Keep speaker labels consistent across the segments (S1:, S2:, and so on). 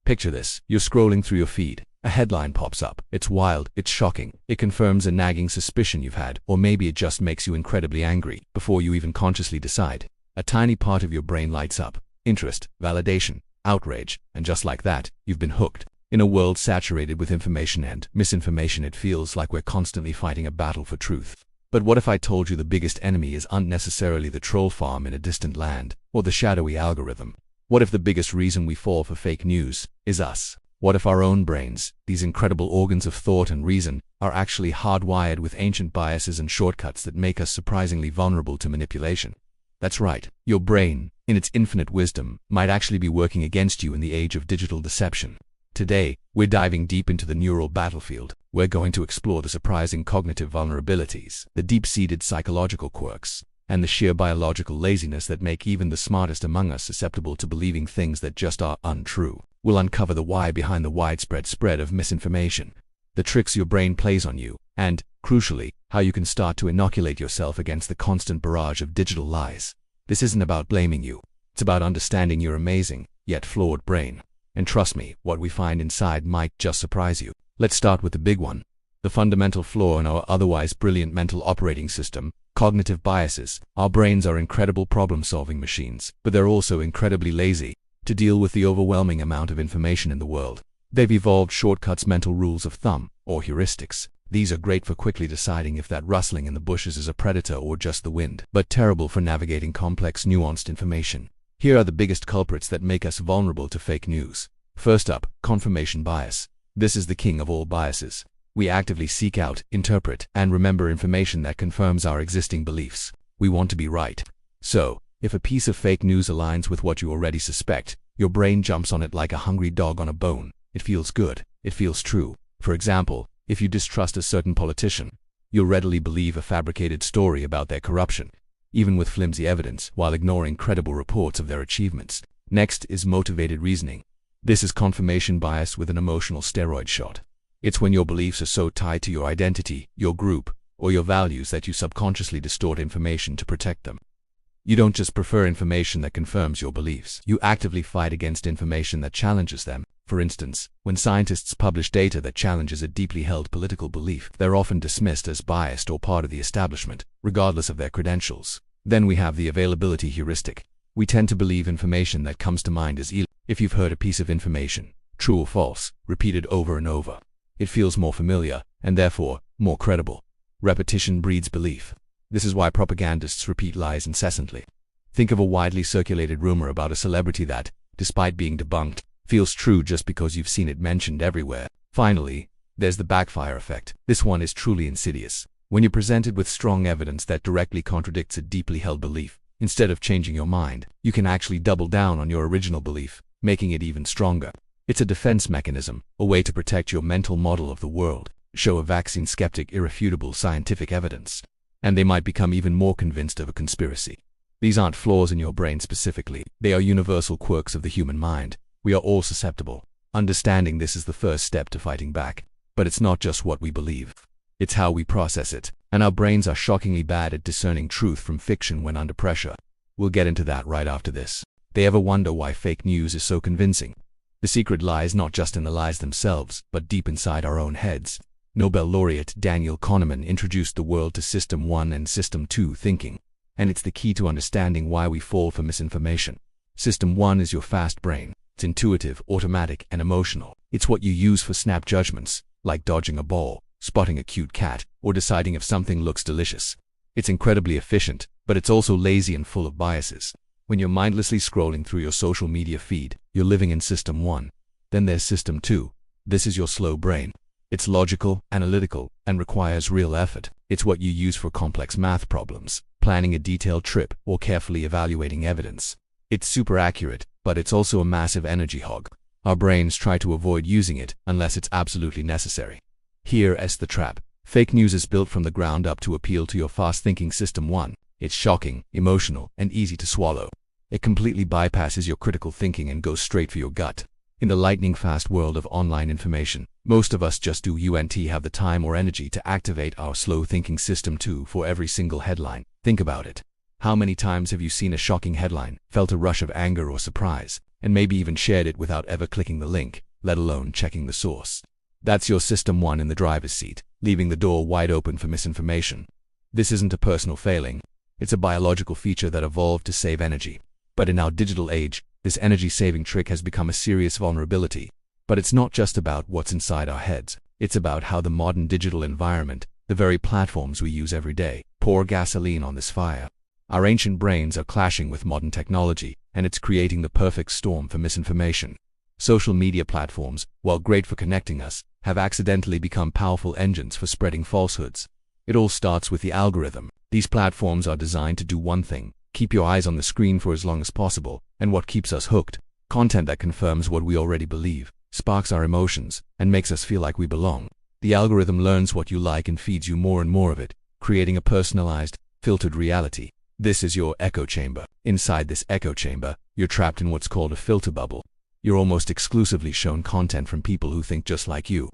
S1: Picture this. You're scrolling through your feed. A headline pops up. It's wild, it's shocking. It confirms a nagging suspicion you've had, or maybe it just makes you incredibly angry before you even consciously decide. A tiny part of your brain lights up. Interest, validation, outrage, and just like that, you've been hooked. In a world saturated with information and misinformation, it feels like we're constantly fighting a battle for truth. But what if I told you the biggest enemy is unnecessarily the troll farm in a distant land, or the shadowy algorithm? What if the biggest reason we fall for fake news is us? What if our own brains, these incredible organs of thought and reason, are actually hardwired with ancient biases and shortcuts that make us surprisingly vulnerable to manipulation? That's right, your brain, in its infinite wisdom, might actually be working against you in the age of digital deception. Today, we're diving deep into the neural battlefield. We're going to explore the surprising cognitive vulnerabilities, the deep-seated psychological quirks, and the sheer biological laziness that make even the smartest among us susceptible to believing things that just are untrue. We'll uncover the why behind the widespread spread of misinformation, the tricks your brain plays on you, and, crucially, how you can start to inoculate yourself against the constant barrage of digital lies. This isn't about blaming you. It's about understanding your amazing, yet flawed brain. And trust me, what we find inside might just surprise you. Let's start with the big one. The fundamental flaw in our otherwise brilliant mental operating system, cognitive biases. Our brains are incredible problem-solving machines, but they're also incredibly lazy to deal with the overwhelming amount of information in the world. They've evolved shortcuts, mental rules of thumb, or heuristics. These are great for quickly deciding if that rustling in the bushes is a predator or just the wind, but terrible for navigating complex, nuanced information. Here are the biggest culprits that make us vulnerable to fake news. First up, confirmation bias. This is the king of all biases. We actively seek out, interpret, and remember information that confirms our existing beliefs. We want to be right. So, if a piece of fake news aligns with what you already suspect, your brain jumps on it like a hungry dog on a bone. It feels good. It feels true. For example, if you distrust a certain politician, you'll readily believe a fabricated story about their corruption, even with flimsy evidence, while ignoring credible reports of their achievements. Next is motivated reasoning. This is confirmation bias with an emotional steroid shot. It's when your beliefs are so tied to your identity, your group, or your values that you subconsciously distort information to protect them. You don't just prefer information that confirms your beliefs. You actively fight against information that challenges them. For instance, when scientists publish data that challenges a deeply held political belief, they're often dismissed as biased or part of the establishment, regardless of their credentials. Then we have the availability heuristic. We tend to believe information that comes to mind as if you've heard a piece of information, true or false, repeated over and over. It feels more familiar, and therefore, more credible. Repetition breeds belief. This is why propagandists repeat lies incessantly. Think of a widely circulated rumor about a celebrity that, despite being debunked, feels true just because you've seen it mentioned everywhere. Finally, there's the backfire effect. This one is truly insidious. When you're presented with strong evidence that directly contradicts a deeply held belief, instead of changing your mind, you can actually double down on your original belief, making it even stronger. It's a defense mechanism, a way to protect your mental model of the world. Show a vaccine skeptic irrefutable scientific evidence, and they might become even more convinced of a conspiracy. These aren't flaws in your brain specifically. They are universal quirks of the human mind. We are all susceptible. Understanding this is the first step to fighting back. But it's not just what we believe. It's how we process it. And our brains are shockingly bad at discerning truth from fiction when under pressure. We'll get into that right after this. They ever wonder why fake news is so convincing? The secret lies not just in the lies themselves, but deep inside our own heads. Nobel laureate Daniel Kahneman introduced the world to System 1 and System 2 thinking. And it's the key to understanding why we fall for misinformation. System 1 is your fast brain. It's intuitive, automatic, and emotional. It's what you use for snap judgments, like dodging a ball, spotting a cute cat, or deciding if something looks delicious. It's incredibly efficient, but it's also lazy and full of biases. When you're mindlessly scrolling through your social media feed, you're living in System 1. Then there's System 2. This is your slow brain. It's logical, analytical, and requires real effort. It's what you use for complex math problems, planning a detailed trip, or carefully evaluating evidence. It's super accurate, but it's also a massive energy hog. Our brains try to avoid using it unless it's absolutely necessary. Here's the trap. Fake news is built from the ground up to appeal to your fast-thinking System 1. It's shocking, emotional, and easy to swallow. It completely bypasses your critical thinking and goes straight for your gut. In the lightning-fast world of online information, most of us just don't have the time or energy to activate our slow-thinking System 2 for every single headline. Think about it. How many times have you seen a shocking headline, felt a rush of anger or surprise, and maybe even shared it without ever clicking the link, let alone checking the source. That's your System 1 in the driver's seat, leaving the door wide open for misinformation. This isn't a personal failing. It's a biological feature that evolved to save energy. But in our digital age, this energy-saving trick has become a serious vulnerability. But it's not just about what's inside our heads. It's about how the modern digital environment, the very platforms we use every day, pour gasoline on this fire. Our ancient brains are clashing with modern technology, and it's creating the perfect storm for misinformation. Social media platforms, while great for connecting us, have accidentally become powerful engines for spreading falsehoods. It all starts with the algorithm. These platforms are designed to do one thing: keep your eyes on the screen for as long as possible. And what keeps us hooked? Content that confirms what we already believe, sparks our emotions, and makes us feel like we belong. The algorithm learns what you like and feeds you more and more of it, creating a personalized, filtered reality. This is your echo chamber. Inside this echo chamber, you're trapped in what's called a filter bubble. You're almost exclusively shown content from people who think just like you.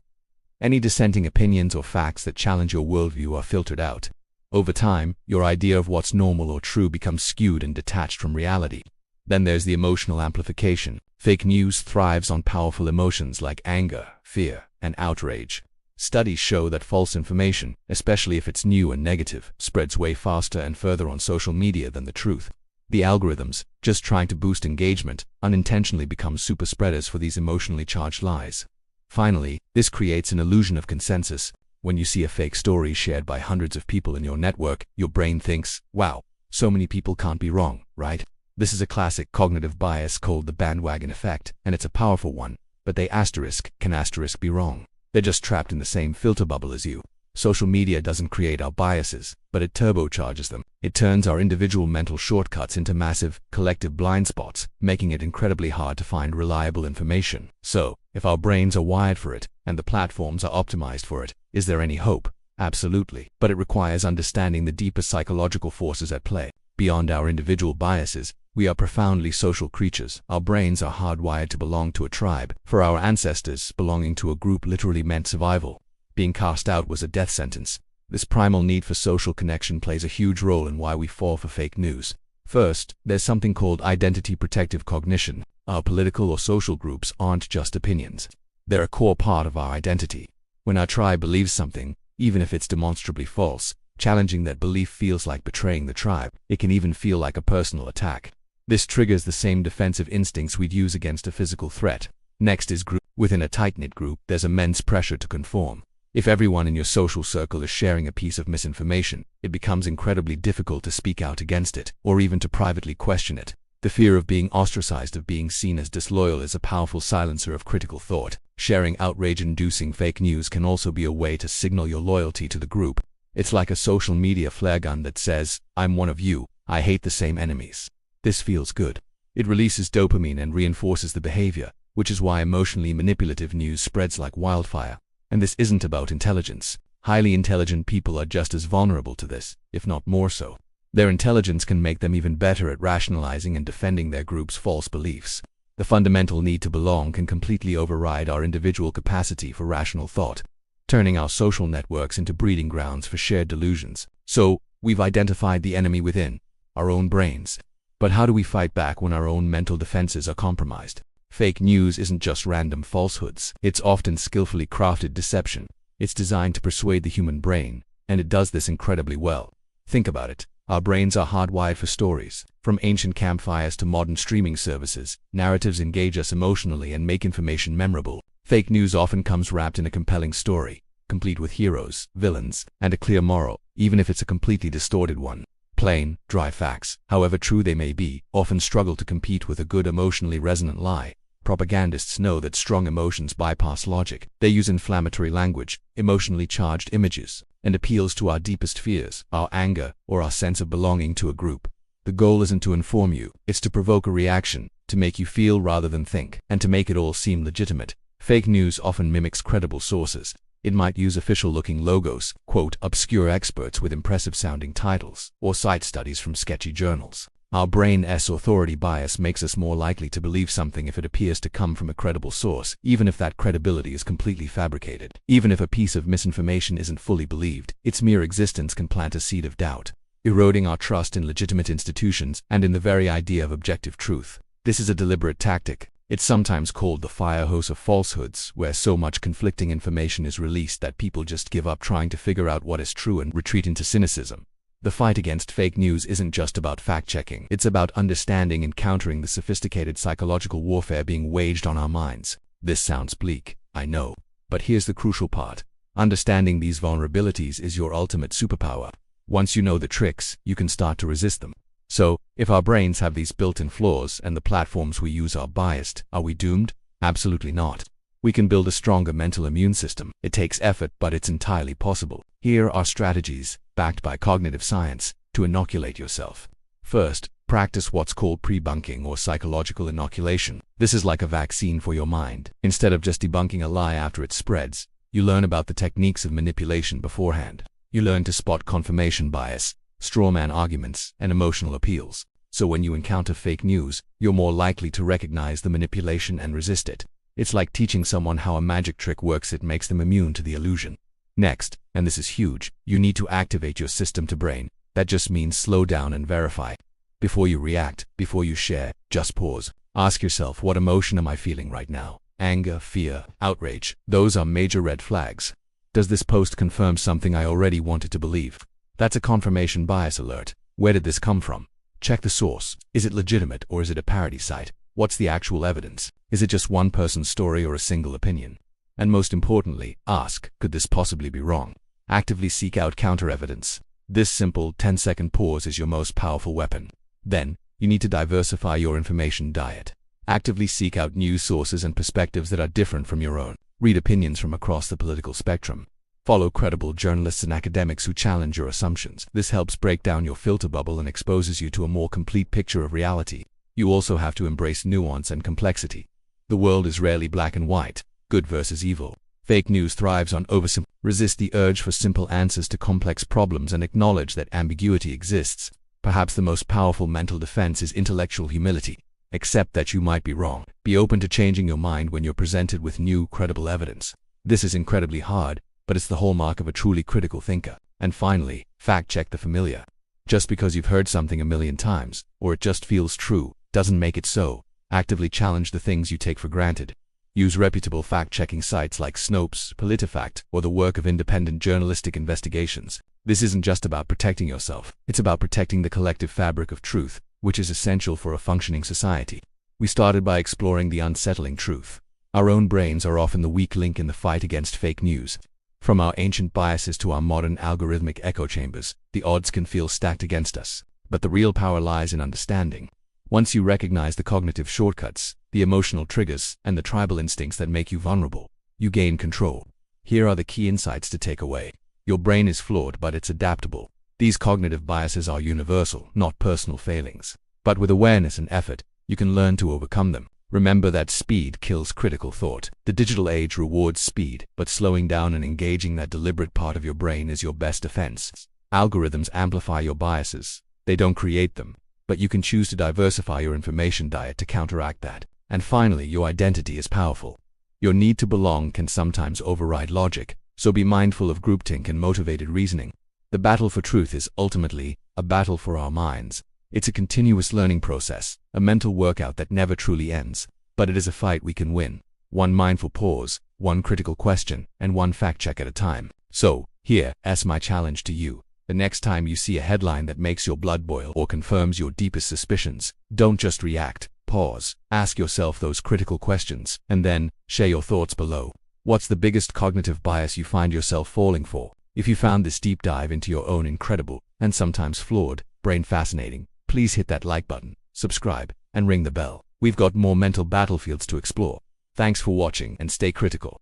S1: Any dissenting opinions or facts that challenge your worldview are filtered out. Over time, your idea of what's normal or true becomes skewed and detached from reality. Then there's the emotional amplification. Fake news thrives on powerful emotions like anger, fear, and outrage. Studies show that false information, especially if it's new and negative, spreads way faster and further on social media than the truth. The algorithms, just trying to boost engagement, unintentionally become super spreaders for these emotionally charged lies. Finally, this creates an illusion of consensus. When you see a fake story shared by hundreds of people in your network, your brain thinks, wow, so many people can't be wrong, right? This is a classic cognitive bias called the bandwagon effect, and it's a powerful one. But can asterisk be wrong? They're just trapped in the same filter bubble as you. Social media doesn't create our biases, but it turbocharges them. It turns our individual mental shortcuts into massive, collective blind spots, making it incredibly hard to find reliable information. So, if our brains are wired for it, and the platforms are optimized for it, is there any hope? Absolutely. But it requires understanding the deeper psychological forces at play. Beyond our individual biases, we are profoundly social creatures. Our brains are hardwired to belong to a tribe. For our ancestors, belonging to a group literally meant survival. Being cast out was a death sentence. This primal need for social connection plays a huge role in why we fall for fake news. First, there's something called identity protective cognition. Our political or social groups aren't just opinions. They're a core part of our identity. When our tribe believes something, even if it's demonstrably false, challenging that belief feels like betraying the tribe. It can even feel like a personal attack. This triggers the same defensive instincts we'd use against a physical threat. Next is group. Within a tight-knit group, there's immense pressure to conform. If everyone in your social circle is sharing a piece of misinformation, it becomes incredibly difficult to speak out against it, or even to privately question it. The fear of being ostracized, of being seen as disloyal, is a powerful silencer of critical thought. Sharing outrage-inducing fake news can also be a way to signal your loyalty to the group. It's like a social media flare gun that says, I'm one of you, I hate the same enemies. This feels good. It releases dopamine and reinforces the behavior, which is why emotionally manipulative news spreads like wildfire. And this isn't about intelligence. Highly intelligent people are just as vulnerable to this, if not more so. Their intelligence can make them even better at rationalizing and defending their group's false beliefs. The fundamental need to belong can completely override our individual capacity for rational thought, turning our social networks into breeding grounds for shared delusions. So, we've identified the enemy within, our own brains. But how do we fight back when our own mental defenses are compromised? Fake news isn't just random falsehoods. It's often skillfully crafted deception. It's designed to persuade the human brain, and it does this incredibly well. Think about it. Our brains are hardwired for stories. From ancient campfires to modern streaming services, narratives engage us emotionally and make information memorable. Fake news often comes wrapped in a compelling story, complete with heroes, villains, and a clear moral, even if it's a completely distorted one. Plain, dry facts, however true they may be, often struggle to compete with a good emotionally resonant lie. Propagandists know that strong emotions bypass logic. They use inflammatory language, emotionally charged images, and appeals to our deepest fears, our anger, or our sense of belonging to a group. The goal isn't to inform you, it's to provoke a reaction, to make you feel rather than think, and to make it all seem legitimate. Fake news often mimics credible sources. It might use official-looking logos, quote obscure experts with impressive-sounding titles, or cite studies from sketchy journals. Our brain's authority bias makes us more likely to believe something if it appears to come from a credible source, even if that credibility is completely fabricated. Even if a piece of misinformation isn't fully believed, its mere existence can plant a seed of doubt, eroding our trust in legitimate institutions and in the very idea of objective truth. This is a deliberate tactic. It's sometimes called the fire hose of falsehoods, where so much conflicting information is released that people just give up trying to figure out what is true and retreat into cynicism. The fight against fake news isn't just about fact-checking. It's about understanding and countering the sophisticated psychological warfare being waged on our minds. This sounds bleak, I know. But here's the crucial part. Understanding these vulnerabilities is your ultimate superpower. Once you know the tricks, you can start to resist them. So, if our brains have these built-in flaws and the platforms we use are biased, are we doomed? Absolutely not. We can build a stronger mental immune system. It takes effort, but it's entirely possible. Here are strategies, backed by cognitive science, to inoculate yourself. First, practice what's called pre-bunking or psychological inoculation. This is like a vaccine for your mind. Instead of just debunking a lie after it spreads, you learn about the techniques of manipulation beforehand. You learn to spot confirmation bias, strawman arguments, and emotional appeals. So when you encounter fake news, you're more likely to recognize the manipulation and resist it. It's like teaching someone how a magic trick works. It makes them immune to the illusion. Next, and this is huge, you need to activate your system to brain. That just means slow down and verify. Before you react, before you share, just pause. Ask yourself, what emotion am I feeling right now? Anger, fear, outrage. Those are major red flags. Does this post confirm something I already wanted to believe? That's a confirmation bias alert. Where did this come from? Check the source. Is it legitimate or is it a parody site? What's the actual evidence? Is it just one person's story or a single opinion? And most importantly, ask, could this possibly be wrong? Actively seek out counter-evidence. This simple 10-second pause is your most powerful weapon. Then, you need to diversify your information diet. Actively seek out news sources and perspectives that are different from your own. Read opinions from across the political spectrum. Follow credible journalists and academics who challenge your assumptions. This helps break down your filter bubble and exposes you to a more complete picture of reality. You also have to embrace nuance and complexity. The world is rarely black and white, good versus evil. Fake news thrives on oversimplification. Resist the urge for simple answers to complex problems and acknowledge that ambiguity exists. Perhaps the most powerful mental defense is intellectual humility. Accept that you might be wrong. Be open to changing your mind when you're presented with new, credible evidence. This is incredibly hard, but it's the hallmark of a truly critical thinker. And finally, fact-check the familiar. Just because you've heard something a million times, or it just feels true, doesn't make it so. Actively challenge the things you take for granted. Use reputable fact-checking sites like Snopes, PolitiFact, or the work of independent journalistic investigations. This isn't just about protecting yourself. It's about protecting the collective fabric of truth, which is essential for a functioning society. We started by exploring the unsettling truth. Our own brains are often the weak link in the fight against fake news. From our ancient biases to our modern algorithmic echo chambers, the odds can feel stacked against us. But the real power lies in understanding. Once you recognize the cognitive shortcuts, the emotional triggers, and the tribal instincts that make you vulnerable, you gain control. Here are the key insights to take away. Your brain is flawed, but it's adaptable. These cognitive biases are universal, not personal failings. But with awareness and effort, you can learn to overcome them. Remember that speed kills critical thought. The digital age rewards speed, but slowing down and engaging that deliberate part of your brain is your best defense. Algorithms amplify your biases. They don't create them. But you can choose to diversify your information diet to counteract that. And finally, your identity is powerful. Your need to belong can sometimes override logic, so be mindful of groupthink and motivated reasoning. The battle for truth is ultimately a battle for our minds. It's a continuous learning process, a mental workout that never truly ends. But it is a fight we can win. One mindful pause, one critical question, and one fact check at a time. So, here's my challenge to you. The next time you see a headline that makes your blood boil or confirms your deepest suspicions, don't just react. Pause, ask yourself those critical questions, and then share your thoughts below. What's the biggest cognitive bias you find yourself falling for? If you found this deep dive into your own incredible, and sometimes flawed, brain fascinating, please hit that like button, subscribe, and ring the bell. We've got more mental battlefields to explore. Thanks for watching and stay critical.